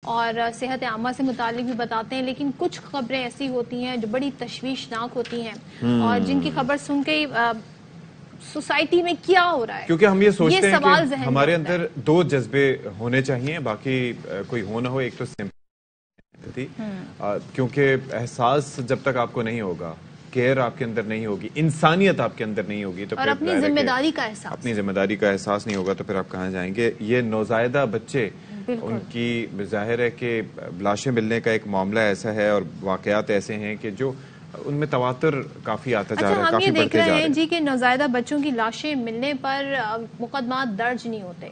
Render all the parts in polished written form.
اور صحت عامہ سے متعلق بھی بتاتے ہیں، لیکن کچھ خبریں ایسی ہوتی ہیں جو بڑی تشویشناک ہوتی ہیں اور جن کی خبر سن کے سوسائٹی میں کیا ہو رہا ہے، کیونکہ ہم یہ سوچتے ہیں کہ ذہن ہمارے اندر دو جذبے ہونے چاہیے، باقی کوئی ہو نہ ہو. ایک تو سمپیتھی، کیونکہ احساس جب تک آپ کو نہیں ہوگا، کیئر آپ کے اندر نہیں ہوگی، انسانیت آپ کے اندر نہیں ہوگی، تو اور اپنی ذمہ داری کا احساس، اپنی ذمہ داری کا احساس نہیں ہوگا تو پھر آپ کہاں جائیں گے. یہ نوزائیدہ بچے، ان کی ظاہر ہے کہ لاشیں ملنے کا ایک معاملہ ایسا ہے اور واقعات ایسے ہیں کہ جو ان میں تواتر کافی آتا جا رہا ہے، ہم یہ دیکھ رہے ہیں جی کہ نوزائیدہ بچوں کی لاشیں ملنے پر مقدمات درج نہیں ہوتے،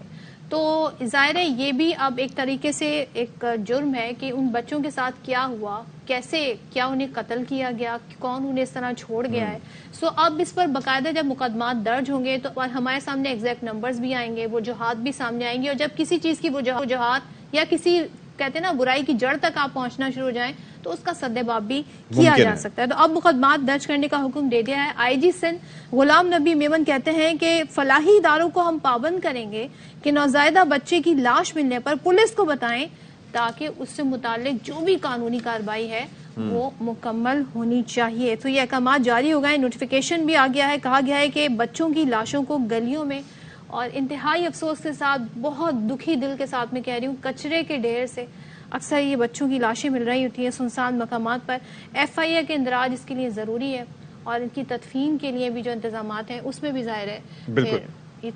تو ظاہر ہے یہ بھی اب ایک طریقے سے ایک جرم ہے کہ ان بچوں کے ساتھ کیا ہوا، کیسے، کیا انہیں قتل کیا گیا، کون انہیں اس طرح چھوڑ گیا ہے. سو اب اس پر باقاعدہ جب مقدمات درج ہوں گے تو ہمارے سامنے ایگزیکٹ نمبرز بھی آئیں گے، وجوہات بھی سامنے آئیں گے، اور جب کسی چیز کی وجوہات یا کسی کہتے ہیں نا برائی کی جڑ تک آپ پہنچنا شروع ہو جائیں تو اس کا سدباب بھی کیا جا سکتا ہے. تو اب مقدمات درج کرنے کا حکم دے دیا ہے. آئی جی سندھ غلام نبی میمن کہتے ہیں کہ فلاحی اداروں کو ہم پابند کریں گے کہ نوزائیدہ بچے کی لاش ملنے پر پولیس کو بتائیں تاکہ اس سے متعلق جو بھی قانونی کارروائی ہے وہ مکمل ہونی چاہیے. تو یہ احکامات جاری ہو گئے، نوٹیفیکیشن بھی آ گیا ہے. کہا گیا ہے کہ بچوں کی لاشوں کو گلیوں میں، اور انتہائی افسوس کے ساتھ، بہت دکھی دل کے ساتھ میں کہہ رہی ہوں، کچرے کے ڈھیر سے اکثر یہ بچوں کی لاشیں مل رہی ہوتی ہیں سنسان مقامات پر. ایف آئی اے کے اندراج اس کے لیے ضروری ہے اور ان کی تدفین کے لیے بھی جو انتظامات ہیں اس میں بھی ظاہر ہے. بالکل،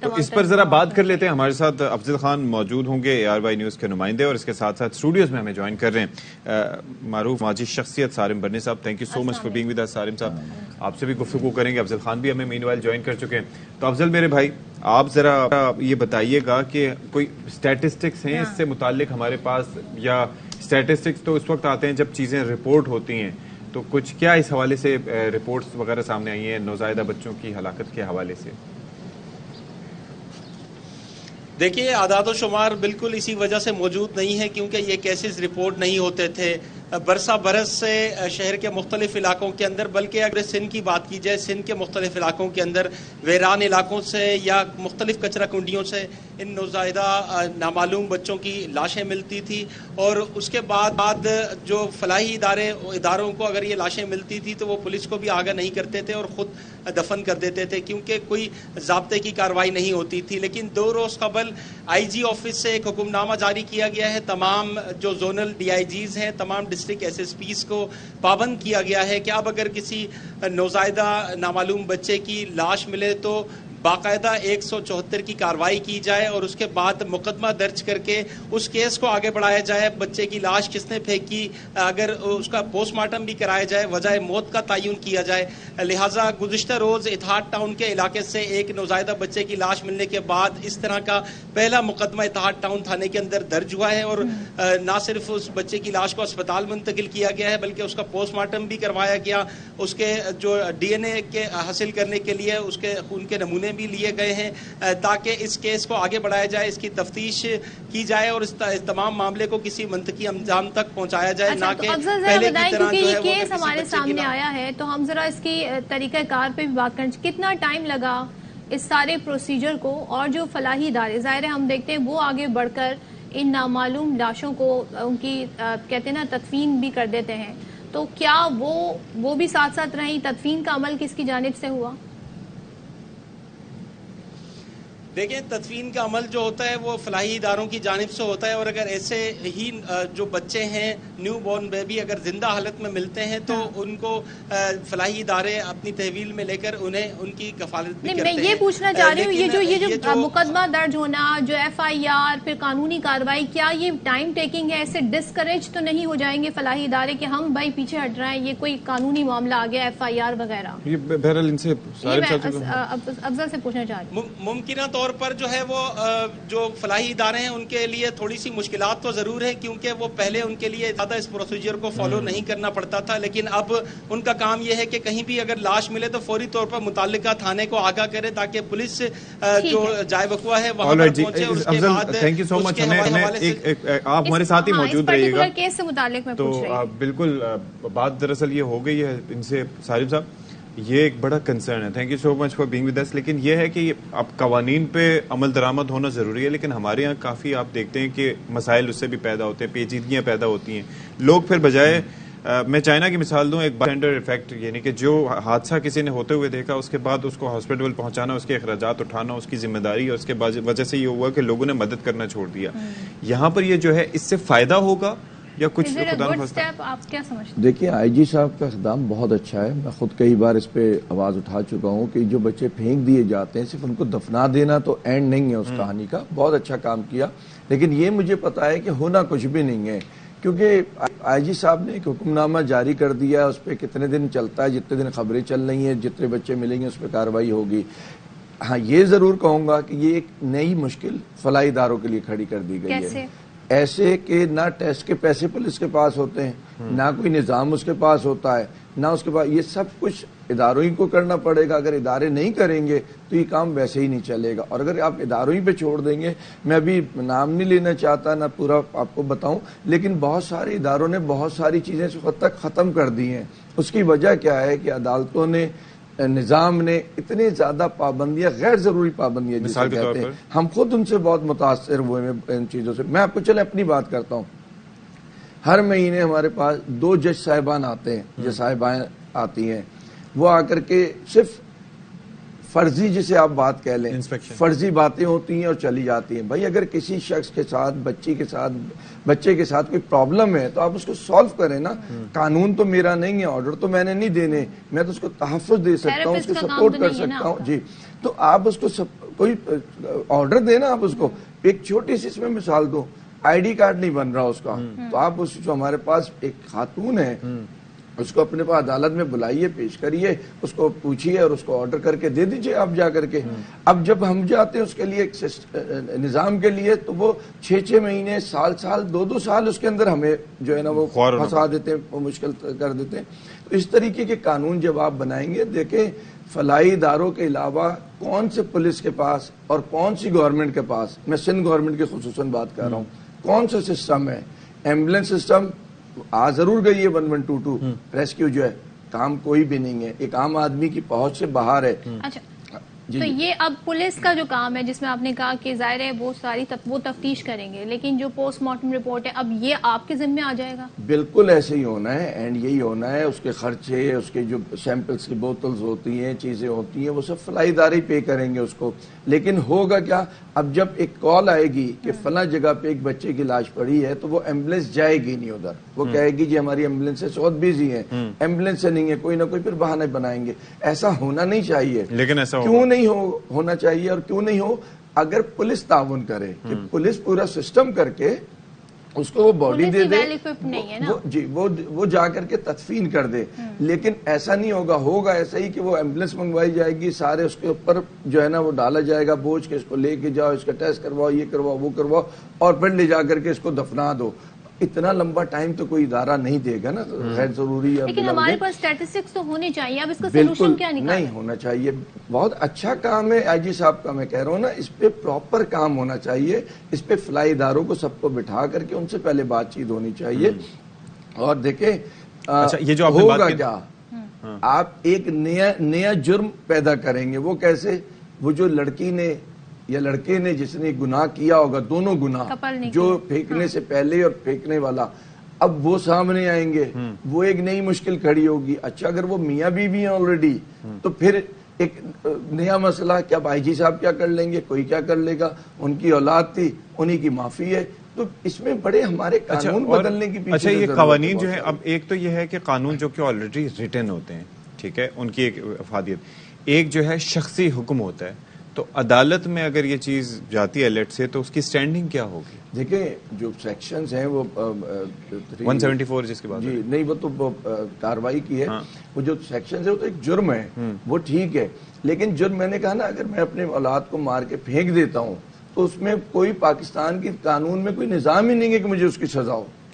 تو اس پر ذرا بات کر لیتے ہیں. ہمارے ساتھ افضل خان موجود ہوں گے، ARY نیوز کے نمائندے، اور اس کے ساتھ ساتھ اسٹوڈیوز میں ہمیں جوائن کر رہے ہیں معروف سماجی شخصیت سارم برنی صاحب. Thank you so much for being with us. Saarim صاحب، آپ سے بھی گفتگو کریں گے. افضل خان بھی ہمیں مین وائل جوائن کر چکے ہیں. تو افضل میرے بھائی، آپ ذرا یہ بتائیے گا کہ کوئی اسٹیٹسٹکس ہیں اس سے متعلق ہمارے پاس، یا اسٹیٹسٹکس تو اس وقت آتے ہیں جب چیزیں رپورٹ ہوتی ہیں، تو کچھ کیا اس حوالے سے رپورٹس وغیرہ سامنے آئی ہیں نوزائیدہ بچوں کی ہلاکت کے حوالے سے؟ دیکھیے، اعداد و شمار بالکل اسی وجہ سے موجود نہیں ہے کیونکہ یہ کیسز رپورٹ نہیں ہوتے تھے برسہ برس سے شہر کے مختلف علاقوں کے اندر. بلکہ اگر سندھ کی بات کی جائے، سندھ کے مختلف علاقوں کے اندر ویران علاقوں سے یا مختلف کچرا کنڈیوں سے ان نوزائیدہ نامعلوم بچوں کی لاشیں ملتی تھی، اور اس کے بعد جو فلاحی اداروں کو اگر یہ لاشیں ملتی تھی تو وہ پولیس کو بھی آگاہ نہیں کرتے تھے اور خود دفن کر دیتے تھے کیونکہ کوئی ضابطے کی کارروائی نہیں ہوتی تھی. لیکن 2 روز قبل آئی جی آفس سے ایک حکم نامہ جاری کیا گیا ہے. تمام جو زونل ڈی آئی جیز ہیں، تمام ڈسٹرکٹ ایس ایس پیز کو پابند کیا گیا ہے کہ اب اگر کسی نوزائیدہ نامعلوم بچے کی لاش ملے تو باقاعدہ 174 کی کارروائی کی جائے اور اس کے بعد مقدمہ درج کر کے اس کیس کو آگے بڑھایا جائے. بچے کی لاش کس نے پھینکی، اگر اس کا پوسٹ مارٹم بھی کرایا جائے، وجہ موت کا تعین کیا جائے. لہٰذا گزشتہ روز اتحاد ٹاؤن کے علاقے سے ایک نوزائیدہ بچے کی لاش ملنے کے بعد اس طرح کا پہلا مقدمہ اتحاد ٹاؤن تھانے کے اندر درج ہوا ہے، اور نہ صرف اس بچے کی لاش کو اسپتال منتقل کیا گیا ہے بلکہ اس کا پوسٹ مارٹم بھی کروایا گیا. اس کے جو ڈی این اے کے حاصل کرنے کے لیے اس کے خون کے نمونے بھی لیے گئے ہیں تاکہ اس کیس کو آگے بڑھایا جائے، اس کی تفتیش کی جائے اور اس تمام معاملے کو کسی منطقی انجام تک پہنچایا جائے، نہ کہ پہلے کی طرح جو ہے وہ کیس ہمارے سامنے آیا ہے. تو ہم ذرا اس کی طریقہ کار پہ بھی بات کریں، کتنا ٹائم لگا اس سارے پروسیجر کو، اور جو فلاحی ادارے ظاہر ہے ہم دیکھتے ہیں وہ آگے بڑھ کر ان نامعلوم لاشوں کو ان کی کہتے ہیں نا تدفین بھی کر دیتے ہیں، تو کیا وہ بھی ساتھ ساتھ رہیں؟ تدفین کا عمل کس کی جانب سے ہوا؟ دیکھیں، تدفین کا عمل جو ہوتا ہے وہ فلاحی اداروں کی جانب سے ہوتا ہے، اور اگر ایسے ہی جو بچے ہیں نیو بورن بیبی اگر زندہ حالت میں ملتے ہیں تو ان کو فلاحی ادارے اپنی تحویل میں لے کر انہیں ان کی کفالت بھی کرتے ہیں. میں یہ پوچھنا چاہ رہی ہوں، یہ جو مقدمہ درج ہونا، جو ایف آئی آر، پھر قانونی کارروائی، کیا یہ ٹائم ٹیکنگ ہے؟ ایسے ڈسکریج تو نہیں ہو جائیں گے فلاحی ادارے کہ ہم بھائی پیچھے ہٹ رہے ہیں، یہ کوئی قانونی معاملہ آ گیا ایف آئی آر وغیرہ؟ یہ بہرحال ان سے افضل سے پوچھنا چاہ رہی ہوں. ممکنہ طور پر جو ہے وہ جو فلاحی ادارے ہیں ان کے لیے تھوڑی سی مشکلات تو ضرور ہے کیونکہ وہ پہلے ان کے لیے زیادہ اس پروسیجر کو فالو نہیں کرنا پڑتا تھا، لیکن اب ان کا کام یہ ہے کہ کہیں بھی اگر لاش ملے تو فوری طور پر متعلقہ تھانے کو آگاہ کرے تاکہ پولیس جو جائے وقوع ہے وہاں پر پہنچے. اور اس کے بعد تھینک یو سو مچ. آپ ہمارے ساتھ ہی موجود رہیے گا. کیس سے متعلق میں تو بالکل بات دراصل یہ ہو گئی ہے ان سے. سارم صاحب، یہ ایک بڑا کنسرن ہے. Thank you so much for being with us. لیکن یہ ہے کہ اب قوانین پہ عمل درآمد ہونا ضروری ہے، لیکن ہمارے یہاں کافی آپ دیکھتے ہیں کہ مسائل اس سے بھی پیدا ہوتے ہیں، پیچیدگیاں پیدا ہوتی ہیں. لوگ پھر بجائے میں چائنا کی مثال دوں، ایک بارٹینڈر ایفیکٹ، یعنی کہ جو حادثہ کسی نے ہوتے ہوئے دیکھا اس کے بعد اس کو ہاسپٹل پہنچانا، اس کے اخراجات اٹھانا اس کی ذمہ داری ہے، اس کے وجہ سے یہ ہوا کہ لوگوں نے مدد کرنا چھوڑ دیا. یہاں پر یہ جو ہے اس سے فائدہ ہوگا یا کچھ آپ کیا سمجھتے ہیں؟ دیکھیں آئی جی صاحب کا اقدام بہت اچھا ہے. میں خود کئی بار اس پہ آواز اٹھا چکا ہوں کہ جو بچے پھینک دیے جاتے ہیں صرف ان کو دفنا دینا تو اینڈ نہیں ہے اس کہانی کا. بہت اچھا کام کیا، لیکن یہ مجھے پتا ہے کہ ہونا کچھ بھی نہیں ہے، کیونکہ آئی جی صاحب نے ایک حکم نامہ جاری کر دیا، اس پہ کتنے دن چلتا ہے، جتنے دن خبریں چل رہی ہیں، جتنے بچے ملیں گے اس پہ کارروائی ہوگی. ہاں یہ ضرور کہوں گا کہ یہ ایک نئی مشکل فلاحی اداروں کے لیے کھڑی کر دی گئی ہے. ایسے کہ نہ ٹیسٹ کے پیسے پولیس کے پاس ہوتے ہیں، نہ کوئی نظام اس کے پاس ہوتا ہے، نہ اس کے پاس، یہ سب کچھ اداروں ہی کو کرنا پڑے گا. اگر ادارے نہیں کریں گے تو یہ کام ویسے ہی نہیں چلے گا. اور اگر آپ اداروں ہی پہ چھوڑ دیں گے، میں ابھی نام نہیں لینا چاہتا، نہ پورا آپ کو بتاؤں، لیکن بہت سارے اداروں نے بہت ساری چیزیں اس وقت تک ختم کر دی ہیں. اس کی وجہ کیا ہے کہ عدالتوں نے، نظام نے اتنی زیادہ پابندیاں، غیر ضروری پابندیاں جسے کہتے ہیں، ہم خود ان سے بہت متاثر ہوئے ہیں ان چیزوں سے. میں آپ کو چلے اپنی بات کرتا ہوں. ہر مہینے ہمارے پاس 2 جج صاحبان آتے ہیں، جج صاحبان آتی ہیں، وہ آ کر کے صرف فرضی، جسے آپ بات کہہ لیں، فرضی باتیں ہوتی ہیں اور چلی جاتی ہیں. بھائی اگر کسی شخص کے ساتھ، بچے کے ساتھ کوئی پرابلم ہے تو آپ اس کو سالو کریں نا. قانون تو میرا نہیں ہے، آرڈر تو میں نے نہیں دینے، میں تو اس کو تحفظ دے سکتا ہوں، اس کو سپورٹ کر سکتا ہوں. جی، تو آپ اس کو کوئی آرڈر دینا، آپ اس کو ایک چھوٹی سی اس میں مثال دو، آئی ڈی کارڈ نہیں بن رہا اس کا، تو آپ اس جو ہمارے پاس ایک خاتون ہے اس کو اپنے پاس عدالت میں بلائیے، پیش کریے، اس کو پوچھیے اور اس کو آرڈر کر کے دے دیجئے آپ جا کر کے. اب جب ہم جاتے ہیں اس کے لیے نظام کے لیے تو وہ 6 مہینے، سال 2 سال اس کے اندر ہمیں جو ہے نا وہ پھنسا دیتے ہیں، وہ مشکل کر دیتے ہیں. تو اس طریقے کے قانون جب آپ بنائیں گے، دیکھیں فلاحی اداروں کے علاوہ کون سے پولیس کے پاس اور کون سی گورنمنٹ کے پاس، میں سندھ گورنمنٹ کی خصوصاً بات کر رہا ہوں، کون سا سسٹم ہے. ایمبولینس سسٹم آ ضرور گئی ہے 1122 ریسکیو جو ہے، کام کوئی بھی نہیں ہے، ایک عام آدمی کی پہنچ سے باہر ہے. اچھا، تو یہ اب پولیس کا جو کام ہے، جس میں آپ نے کہا کہ ظاہر ہے وہ تفتیش کریں گے، لیکن جو پوسٹ مارٹم رپورٹ ہے اب یہ آپ کے ذمہ آ جائے گا؟ بالکل ایسے ہی ہونا ہے، اینڈ یہی ہونا ہے. اس کے خرچے، اس کے جو سیمپلز کی بوتلز ہوتی ہیں، چیزیں ہوتی ہیں، وہ سب فلاحی ادارے پے کریں گے اس کو. لیکن ہوگا کیا، اب جب ایک کال آئے گی کہ فلاں جگہ پہ ایک بچے کی لاش پڑی ہے تو وہ ایمبولینس جائے گی نہیں ادھر، وہ کہے گی جی ہماری ایمبولینس بہت بیزی ہیں، ایمبولینس سے نہیں ہے، کوئی نہ کوئی پھر بہانے بنائیں گے. ایسا ہونا نہیں چاہیے. لیکن ایسا کیوں نہیں ہونا چاہیے، اور کیوں نہیں ہو؟ اگر پولیس تعاون کرے، کہ پولیس پورا سسٹم کر کے اس کو وہ باڈی دے دے، جی وہ جا کر کے تدفین کر دے. لیکن ایسا نہیں ہوگا ایسا ہی کہ وہ ایمبولینس منگوائی جائے گی، سارے اس کے اوپر جو ہے نا وہ ڈالا جائے گا بوجھ کے، اس کو لے کے جاؤ، اس کا ٹیسٹ کرواؤ، یہ کرواؤ، وہ کرواؤ، اور پھر لے جا کر کے اس کو دفنا دو. اتنا لمبا ٹائم تو کوئی ادارہ نہیں دے گا نا، غیر ضروری ہے. لیکن ہمارے پاس اسٹیٹسٹکس تو ہونے چاہیے، اب اس کا سولوشن کیا نکالیں؟ نہیں ہونا چاہیے. بہت اچھا کام ہے آئی جی صاحب کا، میں کہہ رہا ہوں نا، اس پہ پراپر کام ہونا چاہیے. اس پہ فلاحی اداروں کو سب کو بٹھا کر کے ان سے پہلے بات چیت ہونی چاہیے. اور دیکھیں ہوگا کیا، آپ ایک نیا جرم پیدا کریں گے. وہ کیسے؟ وہ جو لڑکی نے یا لڑکے نے جس نے گناہ کیا ہوگا، دونوں گناہ، جو پھینکنے سے پہلے اور پھینکنے والا، اب وہ سامنے آئیں گے، وہ ایک نئی مشکل کھڑی ہوگی. اچھا اگر وہ میاں بیوی ہیں آلریڈی تو پھر ایک نیا مسئلہ کہ اب آئی جی صاحب کیا کر لیں گے، کوئی کیا کر لے گا، ان کی اولاد تھی، انہی کی معافی ہے. تو اس میں بڑے ہمارے قانون بدلنے کی پیچھے. اچھا یہ قوانین جو ہے، اب ایک تو یہ ہے کہ قانون جو کہ آلریڈی ریٹن ہوتے ہیں، ٹھیک ہے، ان کی ایک افادیت. ایک جو ہے شخصی حکم ہوتا ہے، تو عدالت میں اگر یہ چیز جاتی ہے لیٹ سے تو اس کی سٹینڈنگ کیا ہوگی؟ دیکھیں جو سیکشنز ہیں وہ 174 جس کے بعد، جی نہیں وہ تو کاروائی کی ہے. وہ جو سیکشنز ہیں وہ تو ایک جرم ہے، وہ ٹھیک ہے. لیکن جرم میں نے کہا نا، اگر میں اپنے اولاد کو مار کے پھینک دیتا ہوں تو اس میں کوئی پاکستان کی قانون میں کوئی نظام ہی نہیں ہے کہ مجھے اس کی سزا ہو.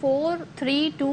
4, 3, 2,